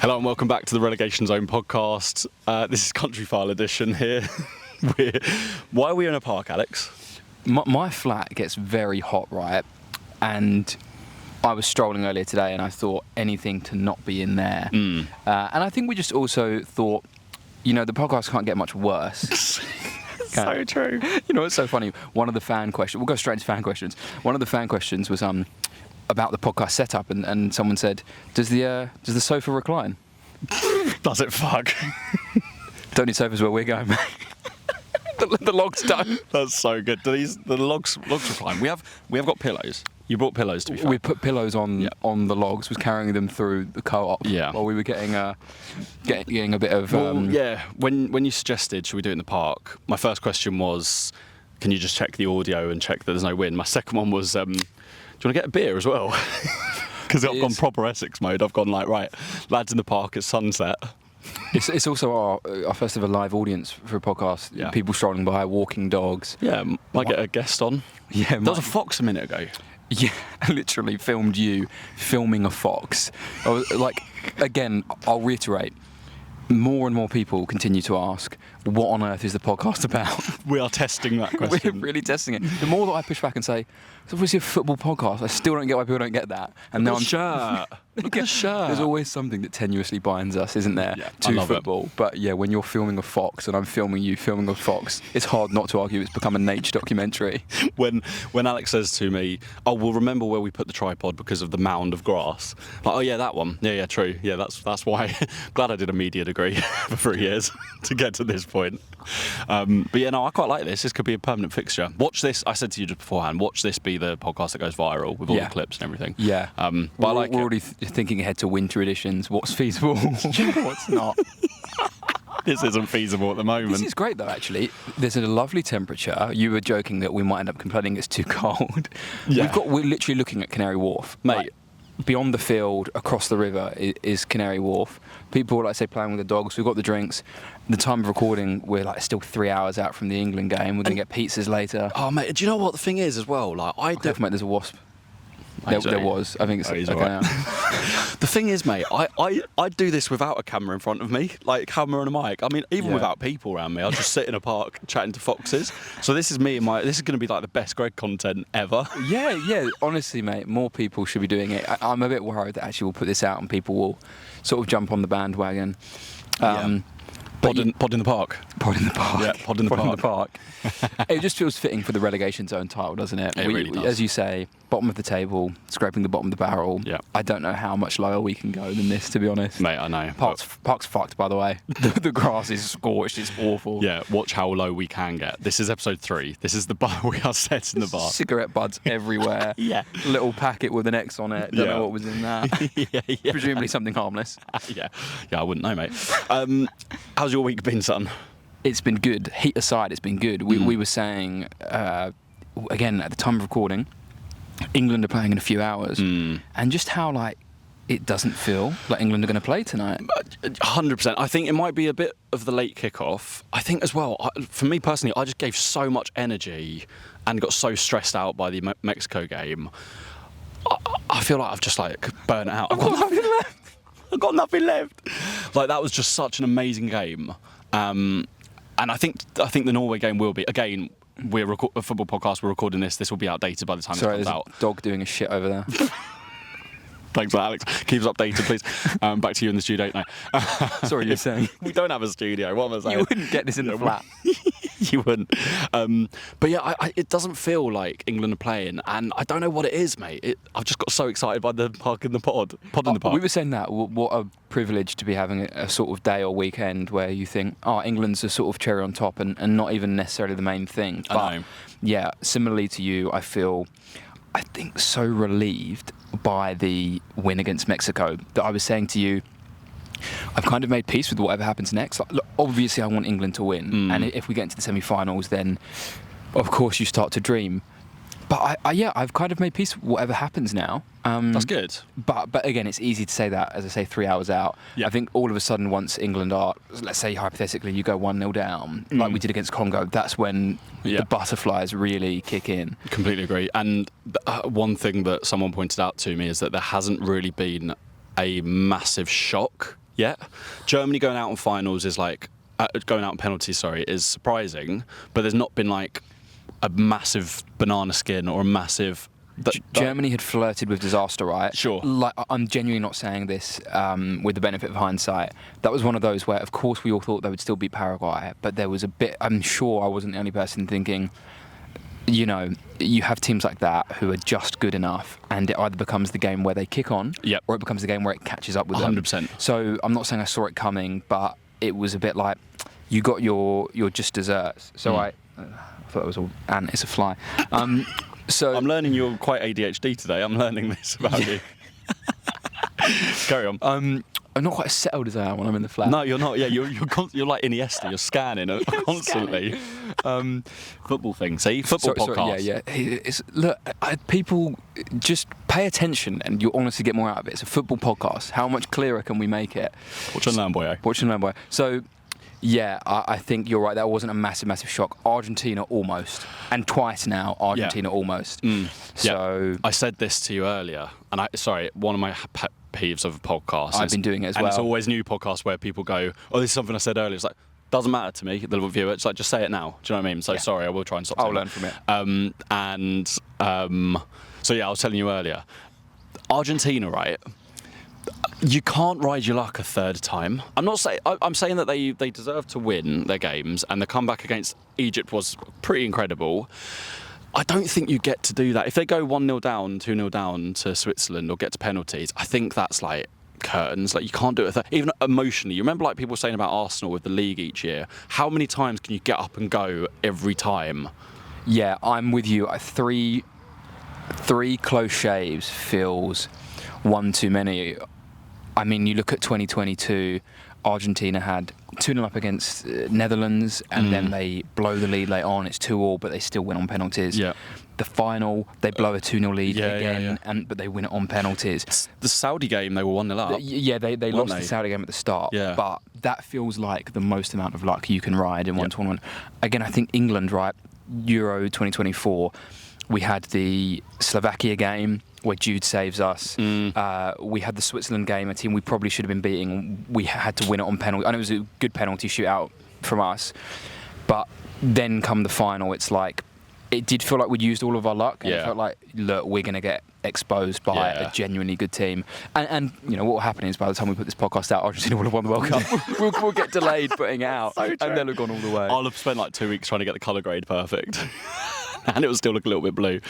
Hello and welcome back to the Relegation Zone podcast. This is Country File edition here. Why are we in a park, Alex? My flat gets very hot, right? And I was strolling earlier today and I thought anything to not be in there. And I think we just also thought, the podcast can't get much worse. So true. You know, it's so funny. One of the fan questions, we'll go straight into fan questions. One of the fan questions was about the podcast setup, and someone said, does the sofa recline? Does it fuck? Don't need sofas where we're going, mate. the logs don't. That's so good. Do the logs recline? We have got pillows. You brought pillows, to be fair. We put pillows on the logs, was carrying them through the co-op while we were getting a bit of... When you suggested, should we do it in the park, my first question was, can you just check the audio and check that there's no wind? My second one was, do you want to get a beer as well? Because I've gone proper Essex mode. I've gone like, right, lads in the park at sunset. It's also our first ever live audience for a podcast. Yeah. People strolling by, walking dogs. Yeah, might get a guest on. Yeah, there was a fox a minute ago. Yeah, I literally filmed you filming a fox. I was, again, I'll reiterate, more and more people continue to ask, what on earth is the podcast about? We are testing that question. We're really testing it. The more that I push back and say, it's obviously a football podcast, I still don't get why people don't get that. And now Look at the shirt. There's always something that tenuously binds us, isn't there, to football? It. But yeah, when you're filming a fox and I'm filming you filming a fox, it's hard not to argue it's become a nature documentary. When Alex says to me, "Oh, we'll remember where we put the tripod because of the mound of grass," like, "Oh yeah, that one. Yeah, true. Yeah, that's why." Glad I did a media degree for 3 years to get to this point. But yeah, no, I quite like this. This could be a permanent fixture. Watch this. I said to you just beforehand. Watch this be the podcast that goes viral with all the clips and everything. Yeah. But I like we're already thinking ahead to winter editions. What's feasible? What's not? This isn't feasible at the moment. This is great though, actually. There's a lovely temperature. You were joking that we might end up complaining it's too cold. Yeah. We're literally looking at Canary Wharf, mate. Like, beyond the field, across the river, is Canary Wharf. People, like, say, playing with the dogs. We've got the drinks. The time of recording, we're still 3 hours out from the England game. We're going to get pizzas later. Oh, mate, do you know what the thing is as well? Like, mate, there's a wasp. There was. I think it's okay now. The thing is, mate, I do this without a camera in front of me, like camera and a mic. I mean, even without people around me, I'll just sit in a park chatting to foxes. So this is me and this is going to be like the best Greg content ever. Yeah. Honestly, mate, more people should be doing it. I'm a bit worried that actually we'll put this out and people will sort of jump on the bandwagon. Pod in the park. Pod in the park. Yeah, pod in the park. It just feels fitting for the Relegation Zone title, doesn't it? It really does. As you say, bottom of the table, scraping the bottom of the barrel. Yeah. I don't know how much lower we can go than this, to be honest. Mate, I know. Park's fucked, by the way. The grass is scorched. It's awful. Yeah, watch how low we can get. This is episode 3. This is the bar. We are set in the bar. Cigarette butts everywhere. Yeah. Little packet with an X on it. Don't know what was in that. yeah. Presumably something harmless. Yeah, I wouldn't know, mate. How's your week been, son? It's been good. Heat aside, it's been good. We were saying, again, at the time of recording, England are playing in a few hours. And just how, it doesn't feel like England are going to play tonight. 100%. I think it might be a bit of the late kickoff. I think as well, for me personally, I just gave so much energy and got so stressed out by the Mexico game. I feel like I've just, burnt out. I've got nothing left. That was just such an amazing game. And I think the Norway game will be, again, we're a football podcast, we're recording this. This will be outdated by the time it comes out. There's a dog doing a shit over there. Thanks, Alex. Keep us updated, please. Back to you in the studio now. Sorry, you're saying. We don't have a studio. What am I saying? You wouldn't get this in the flat. You wouldn't. But yeah, it doesn't feel like England are playing, and I don't know what it is, mate. I've just got so excited by the pod in the park. We were saying that. What a privilege to be having a sort of day or weekend where you think, England's a sort of cherry on top and not even necessarily the main thing. But I know. Yeah, similarly to you, I think so relieved by the win against Mexico that I was saying to you, I've kind of made peace with whatever happens next. Look, obviously, I want England to win, and if we get into the semi-finals, then of course you start to dream. But I've kind of made peace with whatever happens now. That's good. But again, it's easy to say that, as I say, 3 hours out. Yeah. I think all of a sudden, once England are, let's say hypothetically, you go 1-0 down, like we did against Congo, that's when the butterflies really kick in. Completely agree. And one thing that someone pointed out to me is that there hasn't really been a massive shock yet. Germany going out on finals is like going out on penalties. Sorry, is surprising, but there's not been like a massive banana skin or a massive. Germany had flirted with disaster, right? Sure. Like, I'm genuinely not saying this with the benefit of hindsight. That was one of those where, of course, we all thought they would still beat Paraguay, but there was a bit. I'm sure I wasn't the only person thinking. You know, you have teams like that who are just good enough, and it either becomes the game where they kick on, or it becomes the game where it catches up with 100%. them. So I'm not saying I saw it coming, but it was a bit like you got your just desserts. So I thought it was all, and it's a fly. So I'm learning you're quite ADHD today. I'm learning this about you. Carry on. I'm not quite as settled as I am when I'm in the flat. No, you're not. Yeah, you're like Iniesta. You're scanning constantly. Football thing. See, football podcast. Yeah. Look, people just pay attention, and you'll honestly get more out of it. It's a football podcast. How much clearer can we make it? Watch and learn, boy. Watch and learn, boy. So. Yeah, I think you're right. That wasn't a massive shock. Argentina almost, and twice now. Argentina almost. So I said this to you earlier, and one of my pet peeves of a podcast. I've been doing it as and well. It's always new podcasts where people go, "Oh, this is something I said earlier." It's like doesn't matter to me, the viewer. It's like just say it now. Do you know what I mean? So sorry, I will try and stop. I'll learn from it. So yeah, I was telling you earlier, Argentina, right? You can't ride your luck a third time. I'm saying that they deserve to win their games, and the comeback against Egypt was pretty incredible. I don't think you get to do that. If they go 1-0 down, 2-0 down to Switzerland or get to penalties, I think that's like curtains. Like you can't do it even emotionally. You remember like people saying about Arsenal with the league each year. How many times can you get up and go every time? Yeah, I'm with you. Three close shaves feels one too many. I mean, you look at 2022, Argentina had 2-0 up against Netherlands, and then they blow the lead late on. It's 2-2, but they still win on penalties. Yeah. The final, they blow a 2-0 lead again, but they win it on penalties. The Saudi game, they were 1-0 up. Yeah, they lost the Saudi game at the start. Yeah. But that feels like the most amount of luck you can ride in one tournament. Again, I think England, right, Euro 2024, we had the Slovakia game where Jude saves us. We had the Switzerland game, a team we probably should have been beating. We had to win it on penalty. And it was a good penalty shootout from us. But then come the final, it's like, it did feel like we'd used all of our luck. And it felt like, look, we're going to get exposed by a genuinely good team. And you know, what will happen is by the time we put this podcast out, Argentina will have won the World Cup. we'll get delayed putting it out. And they'll have gone all the way. I'll have spent like 2 weeks trying to get the colour grade perfect. And it will still look a little bit blue.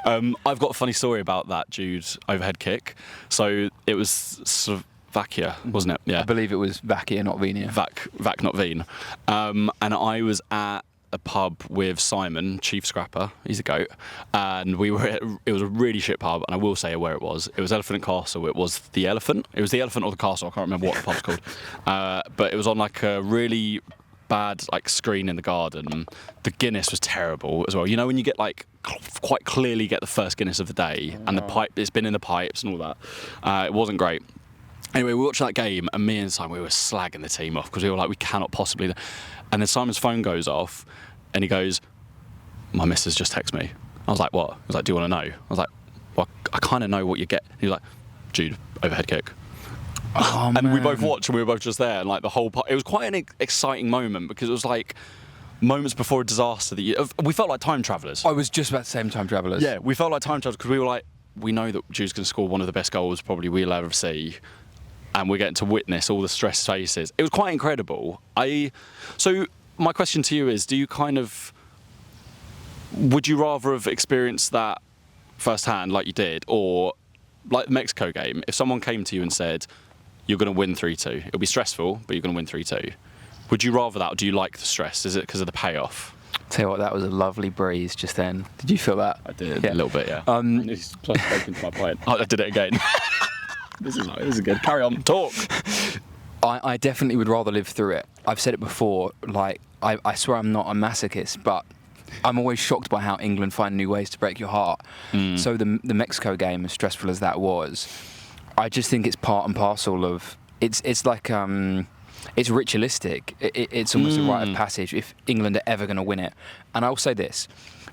I've got a funny story about that Jude overhead kick. So it was Slovakia, wasn't it? Yeah. I believe it was Vakia, not Venia. Vac, not Veen. And I was at a pub with Simon, Chief Scrapper, he's a goat, and it was a really shit pub, and I will say where it was. It was Elephant and Castle. It was the Elephant. It was the Elephant or the Castle. I can't remember what the pub's called. But it was on like a really bad like screen in the garden. The Guinness was terrible as well. You know when you get like quite clearly get the first Guinness of the day, and the pipe, it's been in the pipes and all that. It wasn't great. Anyway, we watched that game, and me and Simon, we were slagging the team off because we were like, we cannot possibly. And then Simon's phone goes off, and he goes, "My missus just texted me." I was like, "What?" I was like, "Do you want to know?" I was like, "Well, I kind of know what you get." He was like, "Jude, overhead kick." Oh, and man. we both watched, and we were both just there, and like the whole part. It was quite an exciting moment because it was like moments before a disaster that we felt like time travellers. I was just about to say time travellers. Yeah, we felt like time travellers because we were like, we know that Jude's going to score one of the best goals probably we'll ever see. And we're getting to witness all the stress faces. It was quite incredible. So my question to you is, would you rather have experienced that firsthand like you did, or like the Mexico game, if someone came to you and said, you're going to win 3-2, it'll be stressful, but you're going to win 3-2. Would you rather that, or do you like the stress? Is it because of the payoff? Tell you what, that was a lovely breeze just then. Did you feel that? I did, a little bit, yeah. It's plus spoken to my point. I did it again. This is good. Carry on. Talk. I definitely would rather live through it. I've said it before, like, I swear I'm not a masochist, but I'm always shocked by how England find new ways to break your heart. So the Mexico game, as stressful as that was, I just think it's part and parcel of... It's like... it's ritualistic. It's almost a rite of passage if England are ever going to win it. And I'll say this,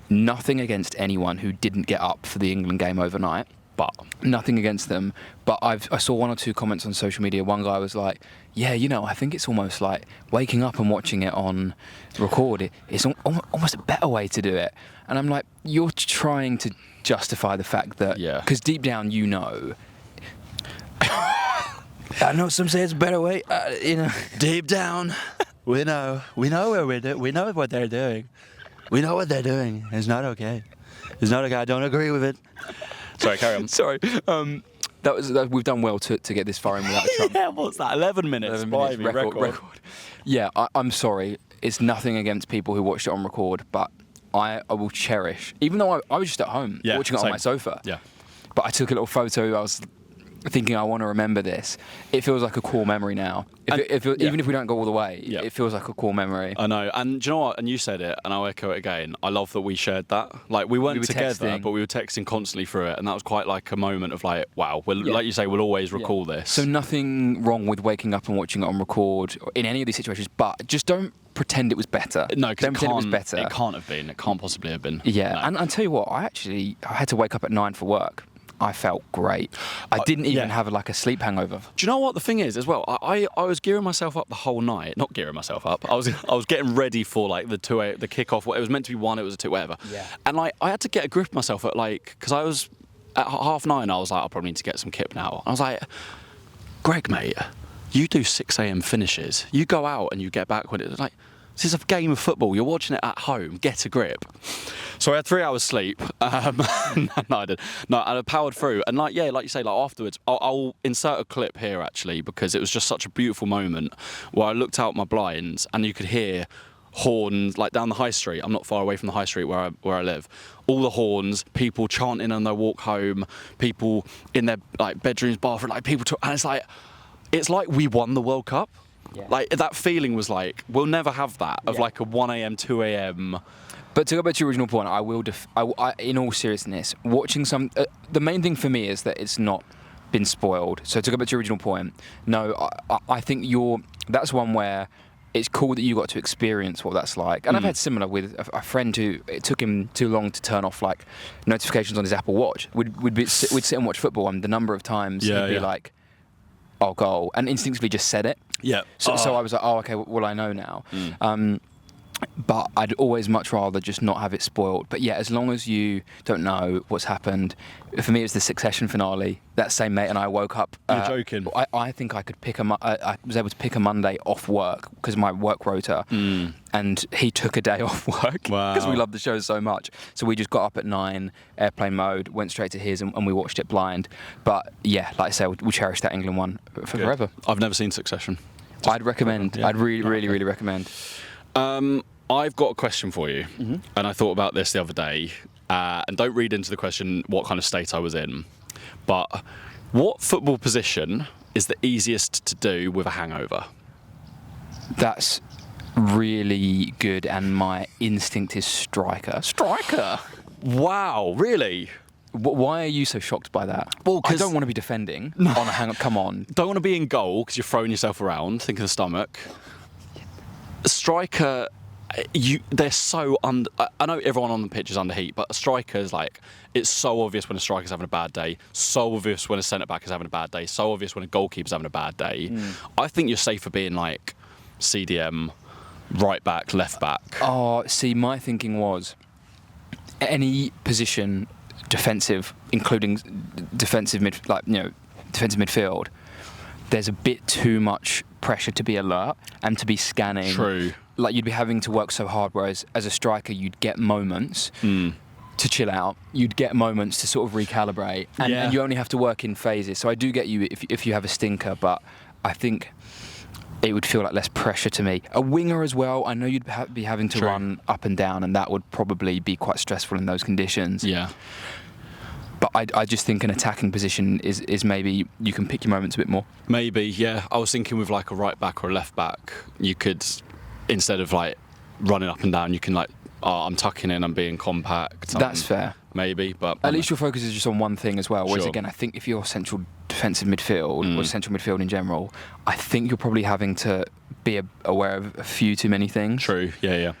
nothing against anyone who didn't get up for the England game overnight, but nothing against them, but I saw one or two comments on social media. One guy was like, yeah, I think it's almost like waking up and watching it on record. It's almost a better way to do it. And I'm like, you're trying to justify the fact that, because deep down I know some say it's a better way, Deep down, we know what they're doing. We know what they're doing. It's not okay. It's not okay. I don't agree with it. sorry, carry on. Sorry. We've done well to get this far in without a Trump. Yeah, what's that? 11 minutes. 11 minutes record. Yeah, I'm sorry. It's nothing against people who watched it on record, but I will cherish, even though I was just at home watching it on my sofa. Yeah. But I took a little photo. I was thinking, I want to remember this. It feels like a core memory now. Even if we don't go all the way, it feels like a core memory. I know. And do you know what? And you said it, and I'll echo it again. I love that we shared that. Like, we weren't together, texting. but we were texting constantly through it. And that was quite like a moment of like, wow, like you say, we'll always recall this. So nothing wrong with waking up and watching it on record in any of these situations, but just don't pretend it was better. No, because it was better. It can't have been. It can't possibly have been. Yeah. No. And I'll tell you what, I had to wake up at 9 for work. I felt great. I didn't even have like a sleep hangover. Do you know what the thing is as well? I was gearing myself up the whole night. Not gearing myself up. I was getting ready for like the kickoff. It was meant to be 1. It was a 2. Whatever. Yeah. And like I had to get a grip of myself at like, because I was at 9:30. I was like, I probably need to get some kip now. I was like, Greg, mate, you do 6 a.m. finishes. You go out and you get back when it's like. This is a game of football. You're watching it at home. Get a grip. So I had 3 hours sleep. No, I didn't. No, and I powered through. And like you say, like afterwards, I'll insert a clip here actually because it was just such a beautiful moment where I looked out my blinds and you could hear horns like down the high street. I'm not far away from the high street where I live. All the horns, people chanting on their walk home, people in their like bedrooms, bathroom, like people talk, and it's like we won the World Cup. Yeah. Like that feeling was like we'll never have that of like a 1 a.m. 2 a.m. But to go back to your original point, I will. In all seriousness, watching some. The main thing for me is that it's not been spoiled. So to go back to your original point, no, I think that's one where it's cool that you got to experience what that's like. And I've had similar with a friend who it took him too long to turn off like notifications on his Apple Watch. We'd sit and watch football, and the number of times he'd be like, "Oh, goal," and instinctively just said it. Yeah. So I was like, oh, okay, well, I know now. But I'd always much rather just not have it spoiled. But yeah, as long as you don't know what's happened. For me, it's the Succession finale. That same mate and I woke up. You're joking. I think I could I was able to pick a Monday off work because my work rota. And he took a day off work because we love the show so much. So we just got up at 9, airplane mode, went straight to his, and we watched it blind. But yeah, like I say, we'll cherish that England one forever. I've never seen Succession. I'd recommend. I'd really recommend. I've got a question for you, and I thought about this the other day. And don't read into the question what kind of state I was in, but what football position is the easiest to do with a hangover? That's really good, and my instinct is striker. Striker! Wow, really? Why are you so shocked by that? Well, I don't want to be defending on a hang-up. Come on. Don't want to be in goal because you're throwing yourself around. Think of the stomach. A striker, they're so under. I know everyone on the pitch is under heat, but a striker is like, it's so obvious when a striker's having a bad day. So obvious when a centre back is having a bad day. So obvious when a goalkeeper's having a bad day. I think you're safer being like CDM, right back, left back. Oh, see, my thinking was any position. Defensive, including defensive midfield. There's a bit too much pressure to be alert and to be scanning. True. Like you'd be having to work so hard, whereas as a striker you'd get moments to chill out. You'd get moments to sort of recalibrate, and you only have to work in phases. So I do get you if you have a stinker, but I think it would feel like less pressure to me. A winger as well. I know you'd be having to run up and down, and that would probably be quite stressful in those conditions. Yeah. But I just think an attacking position is maybe you can pick your moments a bit more. Maybe, yeah. I was thinking with like a right back or a left back, you could, instead of like running up and down, you can like, I'm tucking in, I'm being compact. That's fair. Maybe, but at least your focus is just on one thing as well. Whereas again, I think if you're central defensive midfield or central midfield in general, I think you're probably having to be aware of a few too many things. True. Yeah.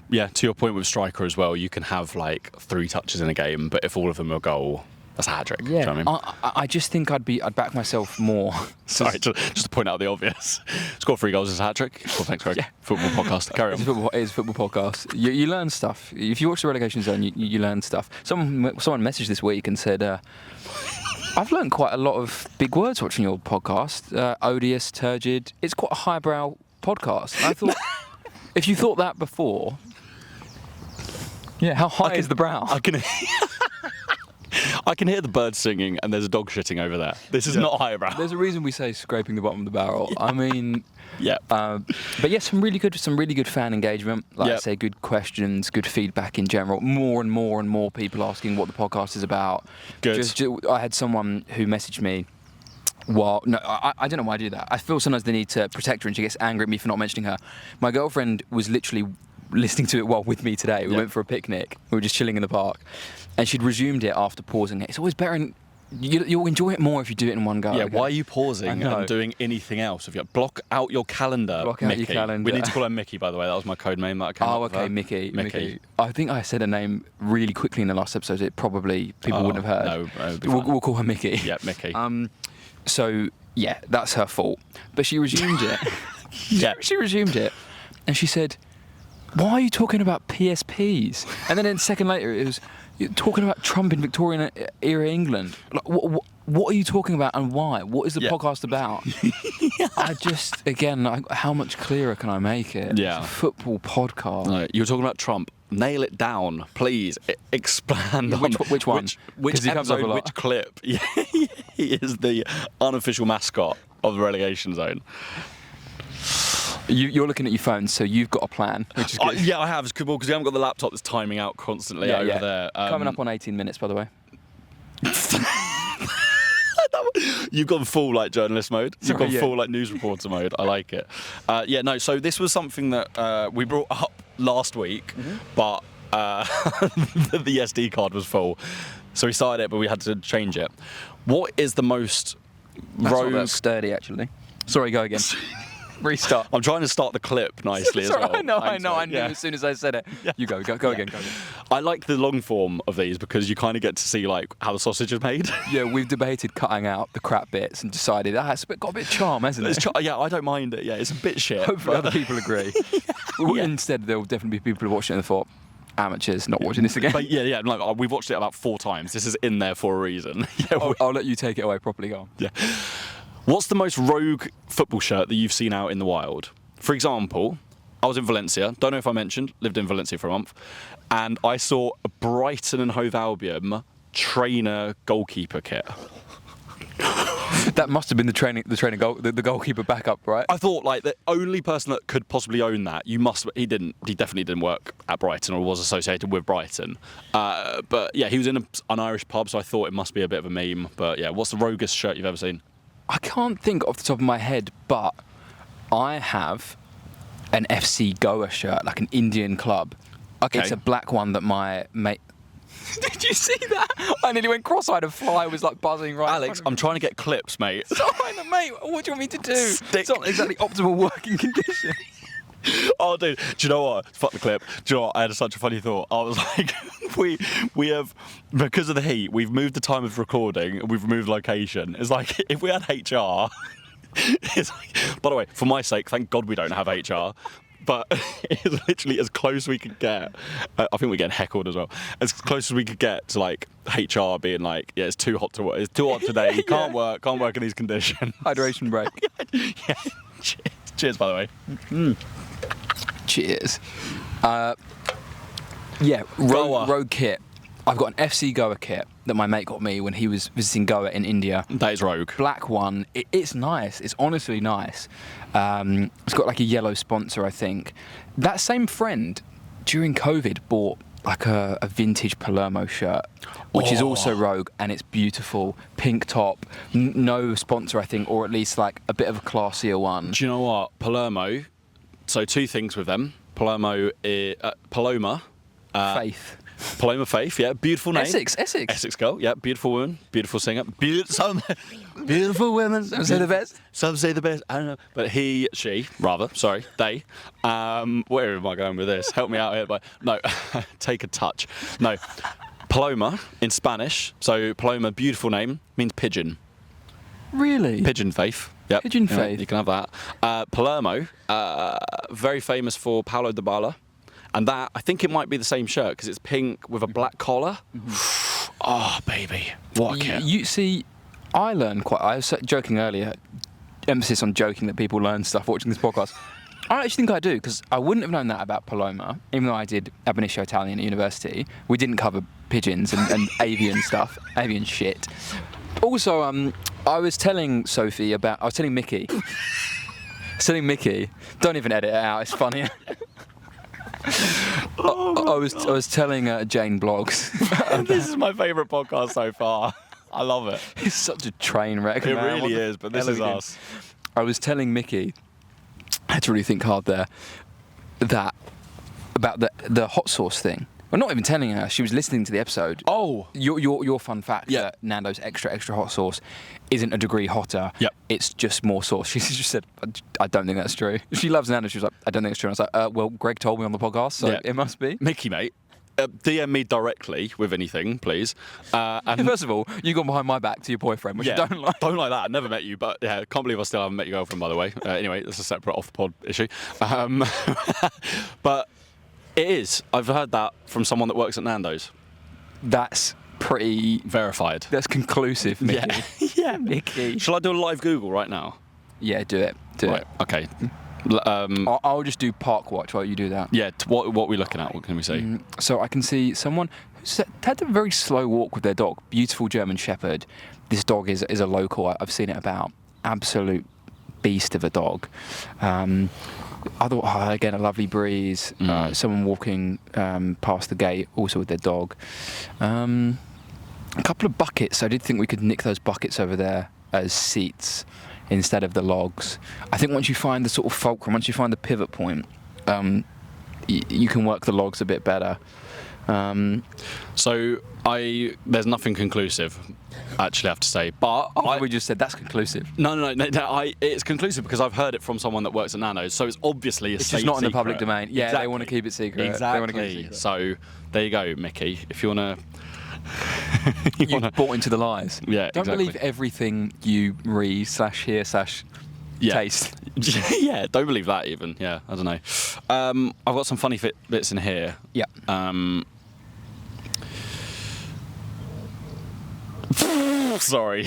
Yeah, to your point with striker as well, you can have like 3 touches in a game, but if all of them are goal, That's a hat trick. Yeah, Do you know what I mean? I just think I'd back myself more. Sorry, just to point out the obvious. Score 3 goals is a hat trick. Well, thanks, Greg. Yeah. Football podcast. Carry on. It is a football podcast. You learn stuff. If you watch the Relegation Zone, you learn stuff. Someone messaged this week and said, I've learned quite a lot of big words watching your podcast. Odious, turgid. It's quite a highbrow podcast. And I thought, if you thought that before, yeah, how high is the brow? I can hear the birds singing and there's a dog shitting over there. This is not highbrow. There's a reason we say scraping the bottom of the barrel. I mean, Yeah. but yeah, some really good fan engagement. Like I say, good questions, good feedback in general. More and more people asking what the podcast is about. Good. I had someone who messaged me. Well, no, I don't know why I do that. I feel sometimes the need to protect her and she gets angry at me for not mentioning her. My girlfriend was literally listening to it with me today. We went for a picnic. We were just chilling in the park. And she'd resumed it after pausing it. It's always better, and you'll enjoy it more if you do it in one go. Yeah, okay? why are you pausing and doing anything else? If you block out your calendar, Block out Mickey. your calendar. We need to call her Mickey, by the way. That was my code name that I came up with her. Mickey. I think I said her name really quickly in the last episode. It probably people wouldn't have heard. No, we'll call her Mickey. Yeah, Mickey. So yeah, that's her fault. But she resumed it. Yeah. She resumed it, and she said, "Why are you talking about PSPs?" And then a second later, it was, "You're talking about Trump in Victorian era England. Like, what are you talking about and why? What is the podcast about?" I just, again, how much clearer can I make it? Yeah. It's a football podcast. No, you were talking about Trump. Nail it down, please. Expand on Which one? which 'Cause he comes up a episode, lot. which clip. Yeah, he is the unofficial mascot of the relegation zone. You're looking at your phone, so you've got a plan, which is good. Yeah, I have, because we haven't got the laptop that's timing out constantly over there. Coming up on 18 minutes, by the way. You've gone full like journalist mode. You've Sorry, gone full like news reporter mode. I like it. So this was something that we brought up last week, but the SD card was full. So we started it, but we had to change it. What is the most rogue... That's sturdy, actually. Sorry, go again. Restart. I'm trying to start the clip nicely as well. I know. I knew Yeah. as soon as I said it. Yeah. You go again. I like the long form of these because you kind of get to see like how the sausage is made. Yeah, we've debated cutting out the crap bits and decided it's got a bit of charm, hasn't it? Yeah, I don't mind it. Yeah, it's a bit shit. Hopefully but- other people agree. Yeah. Instead, there will definitely be people who watch it and thought, amateurs not watching this again. But yeah. Like, we've watched it about 4 times. This is in there for a reason. Yeah, I'll let you take it away properly. Go on. yeah. What's the most rogue football shirt that you've seen out in the wild? For example, I was in Valencia. Don't know if I mentioned. Lived in Valencia for a month, and I saw a Brighton and Hove Albion trainer goalkeeper kit. That must have been the goalkeeper backup, right? I thought like the only person that could possibly own that. He definitely didn't work at Brighton or was associated with Brighton. But yeah, he was in an Irish pub, so I thought it must be a bit of a meme. But yeah, what's the roguest shirt you've ever seen? I can't think off the top of my head, but I have an FC Goa shirt, like an Indian club. Okay. It's a black one that my mate... Did you see that? I nearly went cross-eyed. A fly was like buzzing right. Alex, I'm trying to get clips, mate. Sorry, mate. What do you want me to do? Stick. It's not exactly optimal working condition. Oh, dude, do you know what? Fuck the clip. Do you know what? I had such a funny thought. I was like, we have, because of the heat, we've moved the time of recording, we've moved location. It's like, if we had HR, it's like, by the way, for my sake, thank God we don't have HR. But it's literally as close we could get. I think we're getting heckled as well. As close as we could get to like HR being like, yeah, it's too hot to work. It's too hot today. You can't work in these conditions. Hydration break. Yeah. Cheers, by the way. Cheers. Goa. Rogue kit. I've got an FC Goa kit that my mate got me when he was visiting Goa in India. That is rogue. Black one. It's nice. It's honestly nice. It's got like a yellow sponsor, I think. That same friend, during COVID, bought like a vintage Palermo shirt, which is also rogue, and it's beautiful. Pink top, no sponsor, I think, or at least like a bit of a classier one. Do you know what? Palermo. So 2 things with them. Paloma. Faith. Paloma Faith, yeah, beautiful name. Essex. Girl, yeah, beautiful woman, beautiful singer. Beautiful women. Some say the best. Some say the best. I don't know. But they. Where am I going with this? Help me out here. No, take a touch. No, Paloma in Spanish. So Paloma, beautiful name, means pigeon. Really? Pigeon faith. Yep. Pigeon Yeah, faith. you can have that. Palermo, very famous for Paulo Dybala. And that, I think it might be the same shirt because it's pink with a black collar. Oh, baby. What a kit. You see, I was joking earlier, emphasis on joking that people learn stuff watching this podcast. I actually think I do, because I wouldn't have known that about Paloma, even though I did ab initio Italian at university. We didn't cover pigeons and avian stuff, avian shit. Also, I was telling Mickey, don't even edit it out, it's funny. I was telling Jane Blogs. This is my favourite podcast so far. I love it. It's such a train wreck. It man. really is, but this is us. I was telling Mickey, I had to really think hard there, that about the hot sauce thing. Well, not even telling her. She was listening to the episode. Oh, your fun fact Yeah. that Nando's extra hot sauce isn't a degree hotter. Yep. It's just more sauce. She just said, I don't think that's true. She loves Nando. She was like, I don't think it's true. And I was like, well, Greg told me on the podcast, so Yeah. it must be. Mickey, mate. DM me directly with anything, please. And First of all, you gone behind my back to your boyfriend, which yeah, I don't like. Don't like that. I never met you, but yeah, can't believe I still haven't met your girlfriend, by the way. Anyway, that's a separate off the pod issue. But it is. I've heard that from someone that works at Nando's. That's pretty... Verified. That's conclusive, Mickey. Yeah. Mickey. Shall I do a live Google right now? Yeah, do it. Right. Okay. I'll just do Park Watch while you do that. Yeah. What are we looking at? What can we see? So I can see someone who's had a very slow walk with their dog. Beautiful German Shepherd. This dog is a local. I've seen it about. Absolute beast of a dog. Again, a lovely breeze. Someone walking past the gate, also with their dog. A couple of buckets. I did think we could nick those buckets over there as seats instead of the logs. I think once you find the sort of fulcrum, once you find the pivot point, you can work the logs a bit better. So there's nothing conclusive, actually, I have to say. But we just said that's conclusive. No. It's conclusive because I've heard it from someone that works at Nando's. So it's obviously It's just not in the public secret. domain. Yeah, Exactly. They want to keep it secret. Exactly. They want to keep it secret. So there you go, Mickey. If you wanna, You've bought into the lies. Yeah, Don't exactly. believe everything you read /hear/taste. Yeah, don't believe that even. Yeah, I don't know. I've got some funny bits in here. Yeah. Sorry.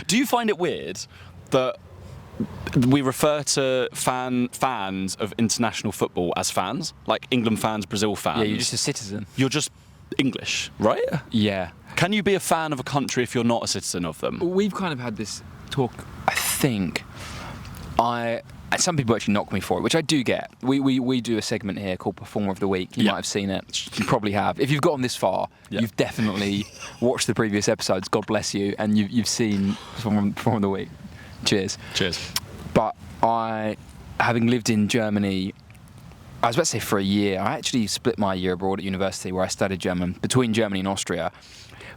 Do you find it weird that we refer to fans of international football as fans? Like England fans, Brazil fans? Yeah, you're just a citizen. You're just English, right? Yeah. Can you be a fan of a country if you're not a citizen of them? We've kind of had this talk, I think. Some people actually knock me for it, which I do get. We do a segment here called Performer of the Week. You might have seen it. You probably have. If you've gotten this far, you've definitely watched the previous episodes. God bless you, and you've seen Performer of the Week. Cheers. But having lived in Germany, I was about to say for a year, I actually split my year abroad at university where I studied German between Germany and Austria.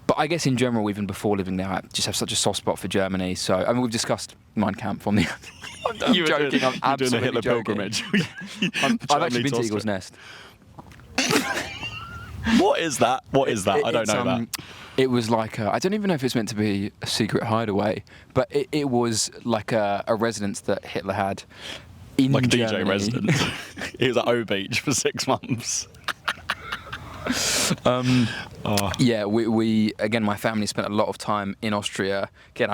But I guess in general, even before living there, I just have such a soft spot for Germany. So, I mean, we've discussed Mein Kampf on the... I'm joking, I'm absolutely doing a Hitler joking. pilgrimage. I've actually been to Eagle's Nest. What is that? I don't know that. It was like I don't even know if it's meant to be a secret hideaway, but it was like a residence that Hitler had in Like a Germany. DJ residence. He was at O Beach for 6 months. Yeah, we again, my family spent a lot of time in Austria. Again,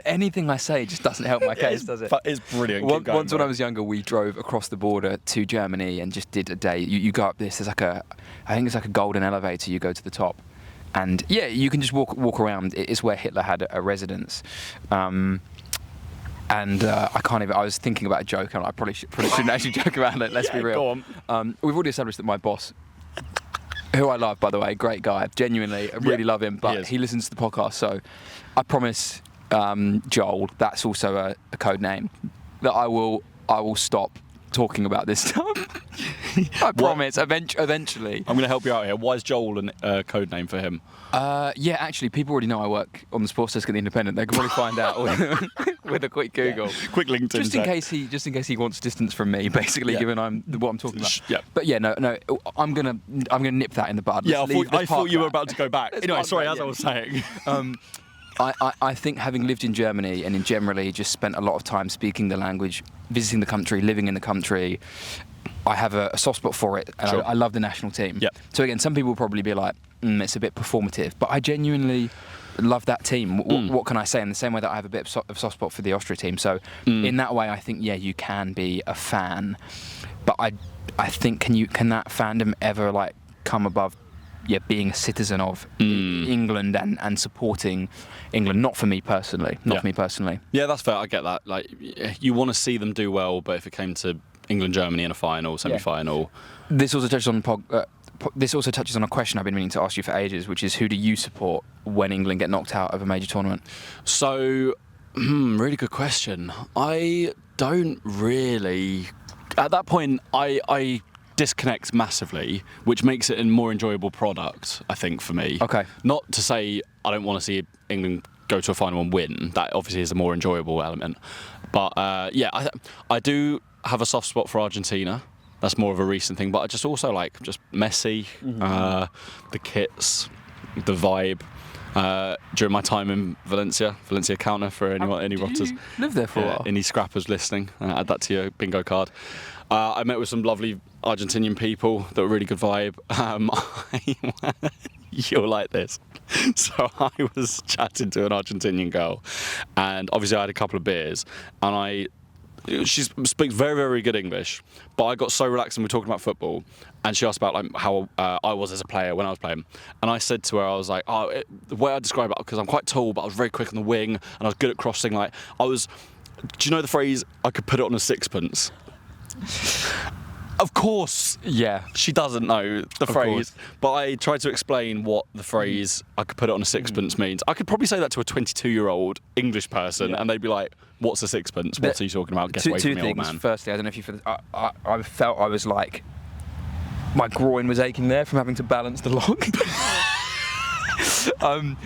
anything I say just doesn't help my case, does it? It's brilliant. Once when I was younger, we drove across the border to Germany and just did a day. You go up this, I think it's like a golden elevator. You go to the top, and yeah, you can just walk around. It is where Hitler had a residence. And I can't even. I was thinking about a joke, and I probably shouldn't actually joke about it. Let's be real. Go on. We've already established that my boss, who I love, by the way, great guy, genuinely, I really love him, but he listens to the podcast, so I promise, Joel, that's also a code name, that I will stop talking about this stuff. I promise, eventually. I'm going to help you out here. Why is Joel a code name for him? Yeah, actually, people already know I work on the sports desk at The Independent. They can probably find out. with a quick Google. Quick LinkedIn check. Just in case he wants distance from me, basically, Yeah. given what I'm talking about. Yeah. But yeah, no, I'm gonna nip that in the bud. Yeah, Let's I thought you were park about to go back. Let's Anyway, park sorry, that, as I was saying. I think having lived in Germany and in generally just spent a lot of time speaking the language, visiting the country, living in the country, I have a soft spot for it, and Sure. I love the national team. Yep. So again, some people will probably be like, it's a bit performative, but I genuinely love that team. What can I say? In the same way that I have a bit of soft spot for the Austria team. So in that way, I think, yeah, you can be a fan, but I think can that fandom ever like come above being a citizen of England and supporting England? Not for me personally. For me personally. Yeah, that's fair. I get that. Like, you want to see them do well, but if it came to England, Germany in a final, semi-final. This also touches on a question I've been meaning to ask you for ages, which is who do you support when England get knocked out of a major tournament? So, really good question. I don't really. At that point, I disconnect massively, which makes it a more enjoyable product, I think, for me. Okay. Not to say I don't want to see England go to a final and win. That obviously is a more enjoyable element. But I do have a soft spot for Argentina. That's more of a recent thing. But I just also like just Messi, the kits, the vibe. During my time in Valencia counter for any rotters. Live there for a while. Any scrappers listening, add that to your bingo card. I met with some lovely Argentinian people that were really good vibe. You'll like this. So I was chatting to an Argentinian girl, and obviously I had a couple of beers, and she speaks very, very good English, but I got so relaxed and we were talking about football, and she asked about like how I was as a player when I was playing, and I said to her, I was like, the way I describe it, because I'm quite tall, but I was very quick on the wing, and I was good at crossing. Like do you know the phrase, I could put it on a sixpence? Of course. Yeah. She doesn't know the phrase, course. but I tried to explain what the phrase I could put it on a sixpence means. I could probably say that to a 22-year-old English person, and they'd be like, what's a sixpence? What are you talking about? Get away from me, old man. Firstly, I don't know if I felt I was like, my groin was aching there from having to balance the log.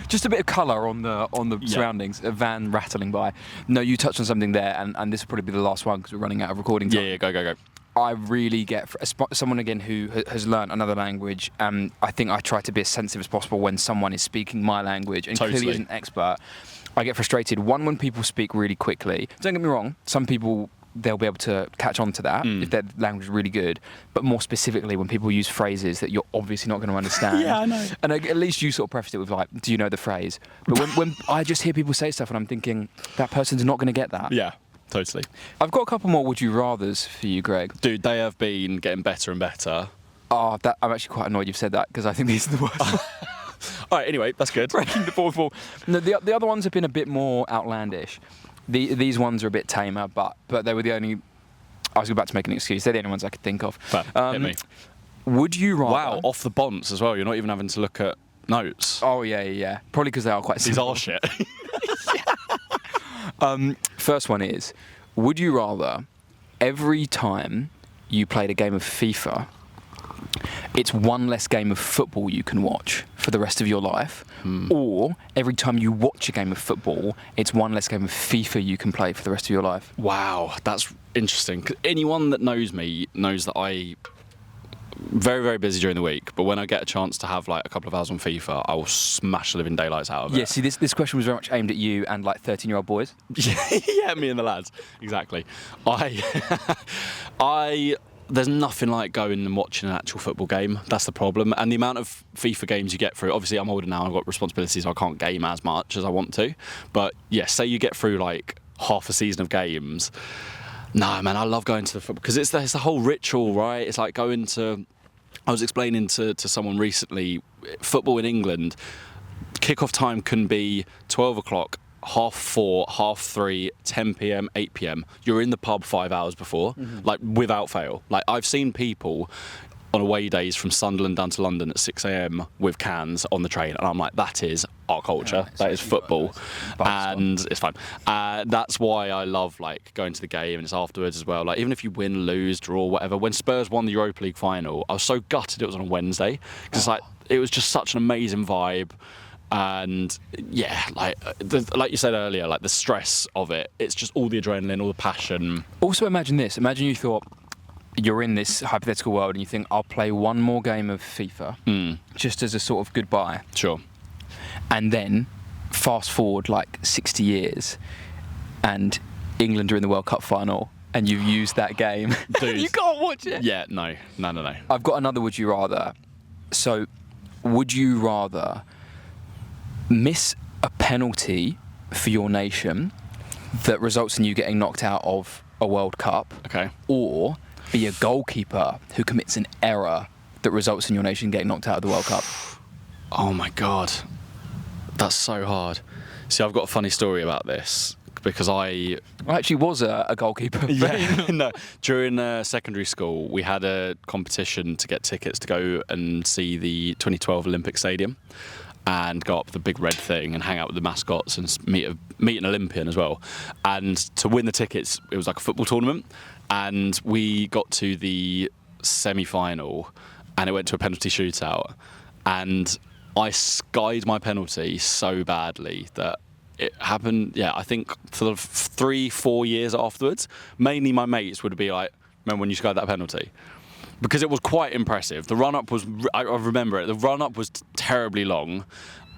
Just a bit of colour on the surroundings, a van rattling by. No, you touched on something there, and this will probably be the last one because we're running out of recording time. Yeah, go. I really get someone again who has learned another language. I think I try to be as sensitive as possible when someone is speaking my language and clearly isn't an expert. I get frustrated when people speak really quickly. Don't get me wrong, some people they'll be able to catch on to that if their language is really good. But more specifically, when people use phrases that you're obviously not going to understand. Yeah, I know. And at least you sort of prefaced it with like, do you know the phrase? But when I just hear people say stuff and I'm thinking, that person's not going to get that. Yeah, totally. I've got a couple more would you rathers for you, Greg. Dude, they have been getting better and better. Oh, I'm actually quite annoyed you've said that because I think these are the worst. All right, anyway, that's good. Breaking the fourth wall. No, the other ones have been a bit more outlandish. These ones are a bit tamer, but they were the only. I was about to make an excuse. They're the only ones I could think of. Hit me. Would you rather? Wow, off the bonds as well. You're not even having to look at notes. Oh yeah. Probably because they are quite These simple. are shit. First one is: would you rather every time you played a game of FIFA, it's one less game of football you can watch for the rest of your life, or every time you watch a game of football, it's one less game of FIFA you can play for the rest of your life? Wow, that's interesting. 'Cause anyone that knows me knows that I very, very busy during the week, but when I get a chance to have like a couple of hours on FIFA, I will smash the living daylights out of it. Yeah, see, this question was very much aimed at you and like 13-year-old boys. Yeah, me and the lads. Exactly. There's nothing like going and watching an actual football game. That's the problem. And the amount of FIFA games you get through, obviously I'm older now, I've got responsibilities, so I can't game as much as I want to. But yeah, say you get through like half a season of games. No, man, I love going to the football because it's the whole ritual, right? It's like going to. I was explaining to someone recently, football in England, kickoff time can be 12 o'clock, 4:30, 3:30, 10 p.m, 8 p.m. You're in the pub 5 hours before, like without fail. Like I've seen people on away days from Sunderland down to London at 6 a.m. with cans on the train, and I'm like, that is our culture. That is football, and it's fun. That's why I love like going to the game, and it's afterwards as well. Like even if you win, lose, draw, whatever. When Spurs won the Europa League final, I was so gutted it was on a Wednesday because it's like it was just such an amazing vibe. And yeah, like you said earlier, like the stress of it, it's just all the adrenaline, all the passion. Also, imagine this. Imagine you thought you're in this hypothetical world and you think, I'll play one more game of FIFA just as a sort of goodbye. Sure. And then fast forward like 60 years and England are in the World Cup final and you've used that game. Dude. You can't watch it. Yeah, no. I've got another would you rather. So, would you rather miss a penalty for your nation that results in you getting knocked out of a World Cup, Okay. or be a goalkeeper who commits an error that results in your nation getting knocked out of the World Cup? Oh my God. That's so hard. See, I've got a funny story about this because I actually was a goalkeeper. no. During secondary school, we had a competition to get tickets to go and see the 2012 Olympic Stadium and go up the big red thing and hang out with the mascots and meet an Olympian as well. And to win the tickets, it was like a football tournament. And we got to the semi-final and it went to a penalty shootout. And I skied my penalty so badly that it happened, I think sort of 3-4 years afterwards. Mainly my mates would be like, remember when you skied that penalty? Because it was quite impressive. The run-up was, I remember it, the run-up was terribly long.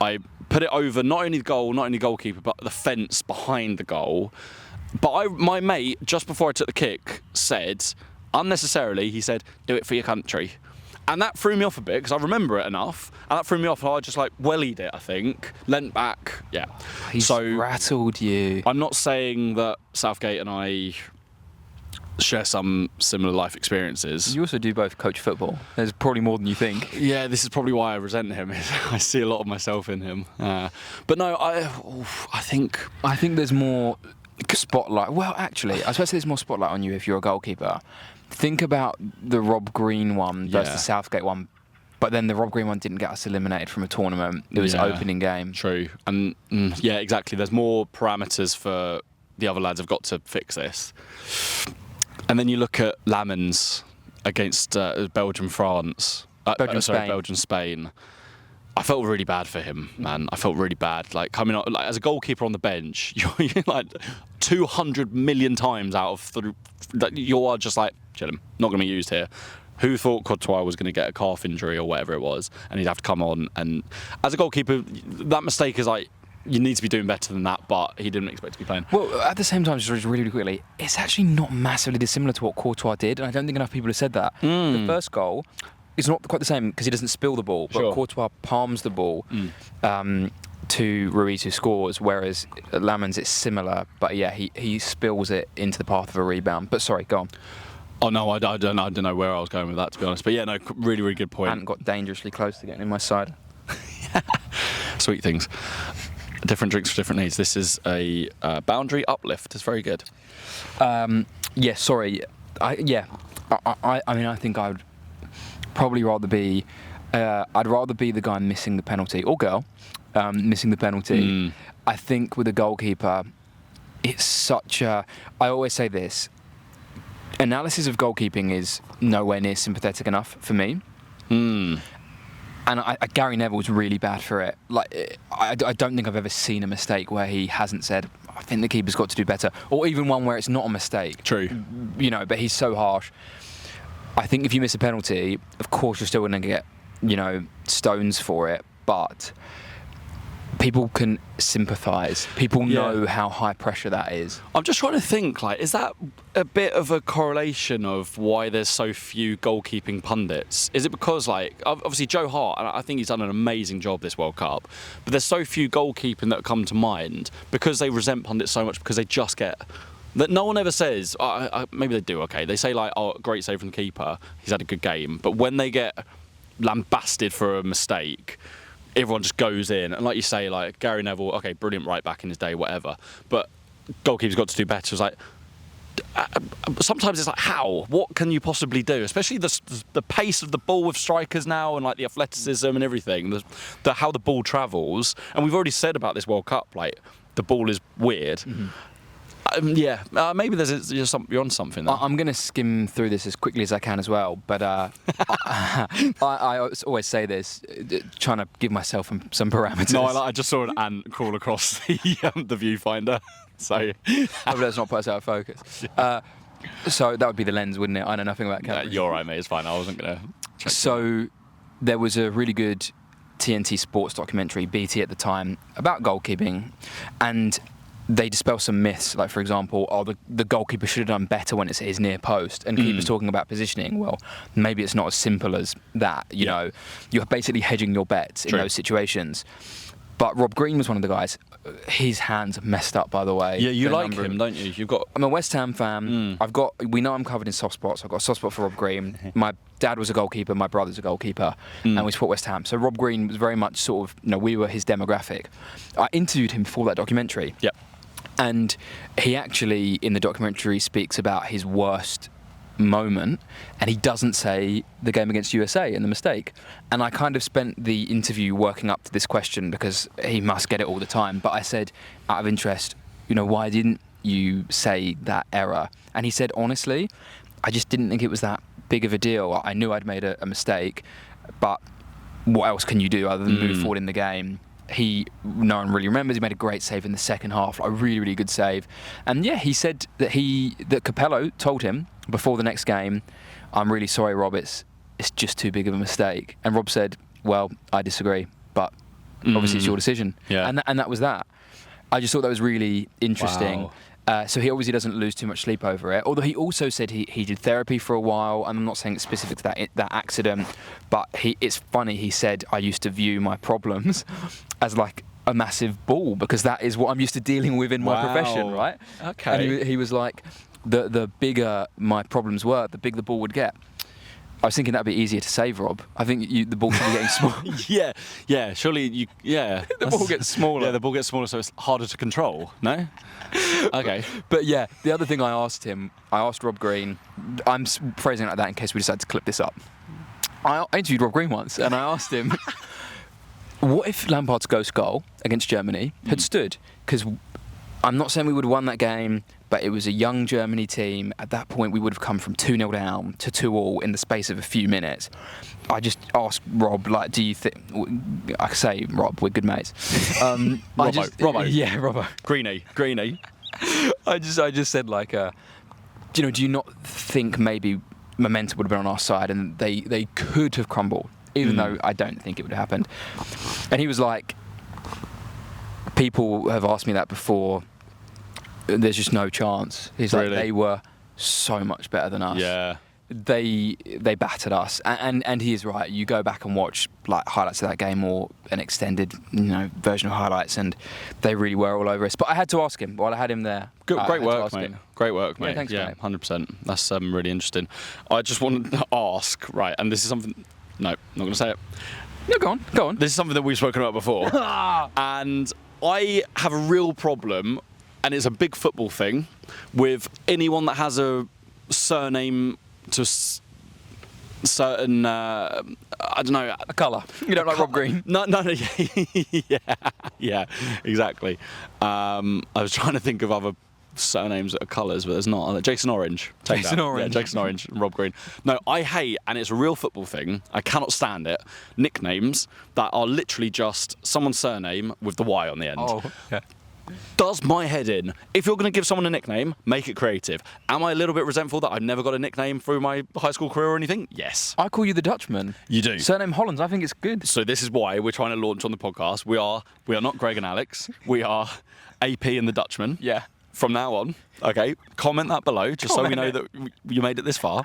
I put it over not only the goal, not only the goalkeeper, but the fence behind the goal. But my mate, just before I took the kick, said, unnecessarily, he said, do it for your country. And that threw me off a bit, because I remember it enough. And that threw me off, and I just like wellied it, I think. Leant back, yeah. He's rattled you. I'm not saying that Southgate and I share some similar life experiences. You also do both coach football. There's probably more than you think. Yeah, this is probably why I resent him. I see a lot of myself in him. But no, I think there's more spotlight. Well, actually, I was supposed to say there's more spotlight on you if you're a goalkeeper. Think about the Rob Green one versus the Southgate one. But then the Rob Green one didn't get us eliminated from a tournament. It was opening game. True. And yeah, exactly. There's more parameters for the other lads have got to fix this. And then you look at Lamens against Belgium, France. Belgium, Spain. I felt really bad for him, man. I felt really bad. Like coming up, like as a goalkeeper on the bench, you're like 200 million times out of you are just like, chill him, not going to be used here. Who thought Courtois was going to get a calf injury or whatever it was, and he'd have to come on? And as a goalkeeper, that mistake is like, you need to be doing better than that, but he didn't expect to be playing. Well, at the same time, just really, really quickly, it's actually not massively dissimilar to what Courtois did, and I don't think enough people have said that. The first goal is not quite the same because he doesn't spill the ball, but Courtois palms the ball to Ruiz, who scores, whereas at Lamens it's similar, but yeah, he spills it into the path of a rebound. But sorry, go on. Oh no, I don't know where I was going with that, to be honest. But yeah, no, really, really good point. I hadn't got dangerously close to getting in my side. Sweet things. Different drinks for different needs. This is a boundary uplift. It's very good. Yeah, sorry. I mean, I think I would probably rather be. I'd rather be the guy missing the penalty, or girl missing the penalty. I think with a goalkeeper, it's such a. I always say this. Analysis of goalkeeping is nowhere near sympathetic enough for me. And Gary Neville was really bad for it. Like, I don't think I've ever seen a mistake where he hasn't said, I think the keeper's got to do better. Or even one where it's not a mistake. True. You know, but he's so harsh. I think if you miss a penalty, of course you're still going to get, stones for it. But people can sympathise. People know how high pressure that is. I'm just trying to think, like, is that a bit of a correlation of why there's so few goalkeeping pundits? Is it because, like, obviously Joe Hart, and I think he's done an amazing job this World Cup, but there's so few goalkeeping that come to mind because they resent pundits so much because they just get... That no one ever says, maybe they do, okay, they say like, oh, great save from the keeper, he's had a good game, but when they get lambasted for a mistake, everyone just goes in, and like you say, like Gary Neville, okay, brilliant right back in his day, whatever, but goalkeeper's got to do better. It's like, sometimes it's like, how? What can you possibly do? Especially the pace of the ball with strikers now, and like the athleticism and everything, the how the ball travels. And we've already said about this World Cup, like the ball is weird. Maybe you're on something there. I'm going to skim through this as quickly as I can as well, but I always say this, trying to give myself some parameters. No, I just saw an ant crawl across the viewfinder, so Hopefully let's not put us out of focus. So that would be the lens, wouldn't it? I know nothing about cameras. you're right, mate. It's fine. I wasn't gonna. So there was a really good TNT Sports documentary, BT at the time, about goalkeeping, and they dispel some myths, like, for example, the goalkeeper should have done better when it's his near post, and keepers talking about positioning. Well, maybe it's not as simple as that. You know, you're basically hedging your bets in those situations. But Rob Green was one of the guys. His hands messed up, by the way. Yeah, you like him, don't you? I'm a West Ham fan. We know I'm covered in soft spots. I've got a soft spot for Rob Green. My dad was a goalkeeper. My brother's a goalkeeper, and we support West Ham. So Rob Green was very much sort of, we were his demographic. I interviewed him before that documentary. Yep. And he actually, in the documentary, speaks about his worst moment, and he doesn't say the game against USA and the mistake. And I kind of spent the interview working up to this question because he must get it all the time. But I said, out of interest, why didn't you say that error? And he said, honestly, I just didn't think it was that big of a deal. I knew I'd made a mistake, but what else can you do other than move forward in the game? No one really remembers. He made a great save in the second half, a really, really good save. And yeah, he said that Capello told him before the next game, "I'm really sorry, Rob. It's just too big of a mistake." And Rob said, "Well, I disagree, but obviously it's your decision." Yeah. And that was that. I just thought that was really interesting. Wow. So he obviously doesn't lose too much sleep over it. Although he also said he did therapy for a while, and I'm not saying it's specific to that accident, but it's funny. He said, "I used to view my problems as like a massive ball because that is what I'm used to dealing with in my profession, right?" Okay. And he was like, the bigger my problems were, the bigger the ball would get. I was thinking that'd be easier to save, Rob. I think the ball should be getting smaller. yeah. Surely the ball gets smaller. Yeah, the ball gets smaller, so it's harder to control. No. Okay. But yeah, the other thing I asked Rob Green. I'm phrasing it like that in case we decide to clip this up. I interviewed Rob Green once, and I asked him, what if Lampard's ghost goal against Germany had stood? Because I'm not saying we would have won that game, but it was a young Germany team. At that point, we would have come from 2-0 down to 2-2 in the space of a few minutes. I just asked Rob, do you think... I say Rob, we're good mates. Robbo. Yeah, Robbo. Greenie. I just said, do you not think maybe momentum would have been on our side and they could have crumbled, even though I don't think it would have happened? And he was like, people have asked me that before. There's just no chance. He's like, they were so much better than us. Yeah. They battered us, and he is right. You go back and watch highlights of that game or an extended version of highlights, and they really were all over us. But I had to ask him while I had him there. Great work, mate. Great work, mate. Yeah, thanks, mate. 100%. That's really interesting. I just wanted to ask, right, and this is something. No, I'm not going to say it. No, go on. This is something that we've spoken about before, and I have a real problem, and it's a big football thing, with anyone that has a surname to certain, I don't know, a colour. You don't like Rob Green? No. Yeah, exactly. I was trying to think of other surnames that are colours, but there's not. Jason Orange. Jason Orange. Yeah, Jason Orange and Rob Green. No, I hate, and it's a real football thing, I cannot stand it, nicknames that are literally just someone's surname with the Y on the end. Oh, yeah. Does my head in. If you're going to give someone a nickname, make it creative. Am I a little bit resentful that I've never got a nickname through my high school career or anything? Yes. I call you the Dutchman. You do. Surname Hollands, I think it's good. So this is why we're trying to launch on the podcast. We are not Greg and Alex. We are AP and the Dutchman. Yeah. From now on, okay, comment that below, just so we know that you made it this far.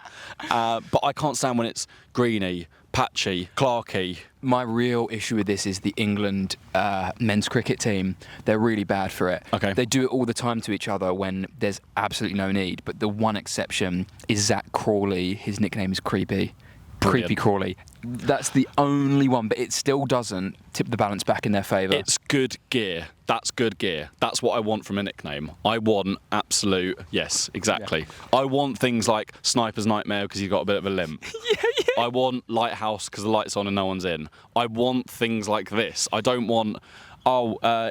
But I can't stand when it's Greenie, Patchy, Clarkey. My real issue with this is the England men's cricket team. They're really bad for it. Okay. They do it all the time to each other when there's absolutely no need. But the one exception is Zach Crawley. His nickname is Creepy. Brilliant. Creepy Crawley. That's the only one, but it still doesn't tip the balance back in their favour. It's good gear. That's good gear. That's what I want from a nickname. I want absolute, yes, exactly. Yeah. I want things like Sniper's Nightmare because he's got a bit of a limp. Yeah. I want Lighthouse because the light's on and no one's in. I want things like this. I don't want,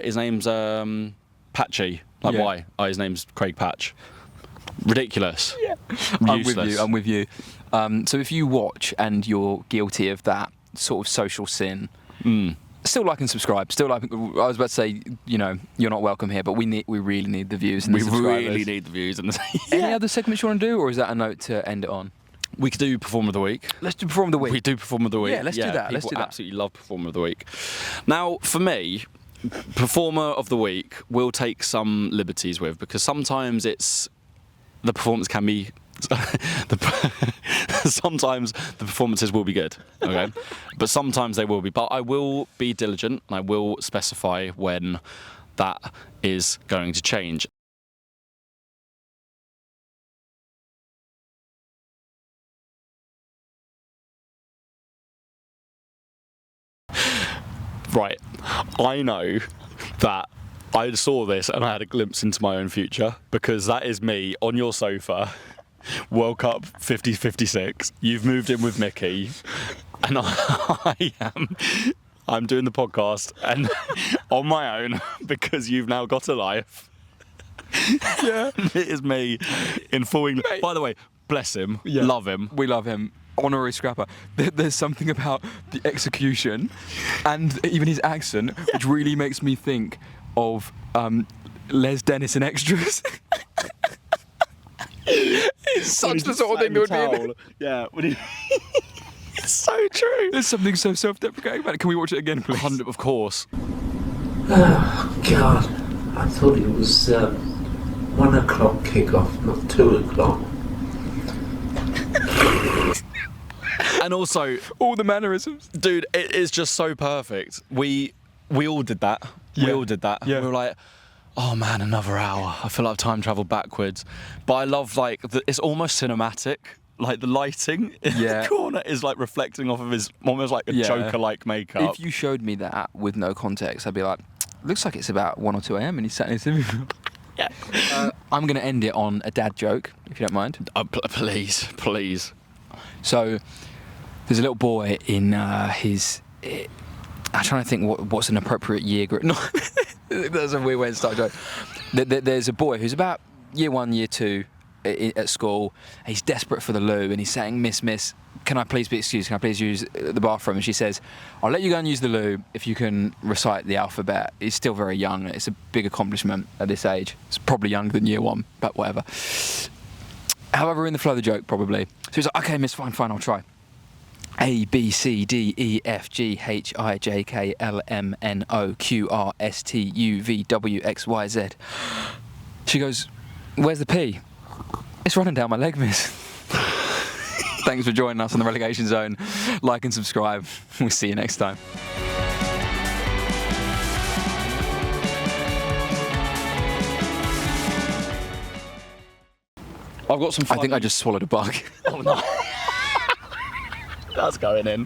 his name's Patchy Like, Yeah. why? Oh, his name's Craig Patch. Ridiculous. Yeah. Useless. I'm with you. So if you watch and you're guilty of that sort of social sin, still like and subscribe. Still like. I was about to say, you know, you're not welcome here, but we really need the views and the We subscribers. really need the views. And Any other segments you want to do, or is that a note to end it on? We could do Performer of the Week. Let's do Perform of the Week. We do Performer of the Week. Yeah, let's do that. Let's People do that. absolutely love Performer of the Week. Now, for me, Performer of the Week we'll take some liberties with, because sometimes the performance can be sometimes the performances will be good, okay? But sometimes they will be. But I will be diligent and I will specify when that is going to change. Right, I know that I saw this and I had a glimpse into my own future, because that is me on your sofa, World Cup 50-56. You've moved in with Mickey, and I'm doing the podcast and on my own, because you've now got a life. Yeah, it is me in full English. By the way, bless him, love him. We love him. Honorary scrapper. There's something about the execution and even his accent which really makes me think of Les Dennis in Extras. It's such the sort of thing that would be in it. Yeah, it's so true. There's something so self-deprecating about it. Can we watch it again, please? 100, of course. Oh, God. I thought it was 1 o'clock kick-off, not 2 o'clock. And also, All the mannerisms. dude, it is just so perfect. We all did that. We Yeah. all did that. Yeah. We were like, oh man, another hour. I feel like I've time travelled backwards. But I love, like, it's almost cinematic. Like, the lighting in Yeah. the corner is like reflecting off of his almost like a Yeah. Joker-like makeup. If you showed me that with no context, I'd be like, looks like it's about 1 or 2 a.m. and he's sat in his living room. Yeah. I'm going to end it on a dad joke, if you don't mind. Please. So there's a little boy in his. I'm trying to think what's an appropriate year group. No, that's a weird way to start a joke. There's a boy who's about year 1, year 2 at school. He's desperate for the loo and he's saying, Miss, can I please be excused? Can I please use the bathroom? And she says, I'll let you go and use the loo if you can recite the alphabet. He's still very young. It's a big accomplishment at this age. It's probably younger than year 1, but whatever. However, in the flow of the joke, probably. So he's like, okay, miss, fine, I'll try. A, B, C, D, E, F, G, H, I, J, K, L, M, N, O, Q, R, S, T, U, V, W, X, Y, Z. She goes, where's the P? It's running down my leg, miss. Thanks for joining us on the Relegation Zone. Like and subscribe. We'll see you next time. I've got some I think I just swallowed a bug. Oh no. That's going in.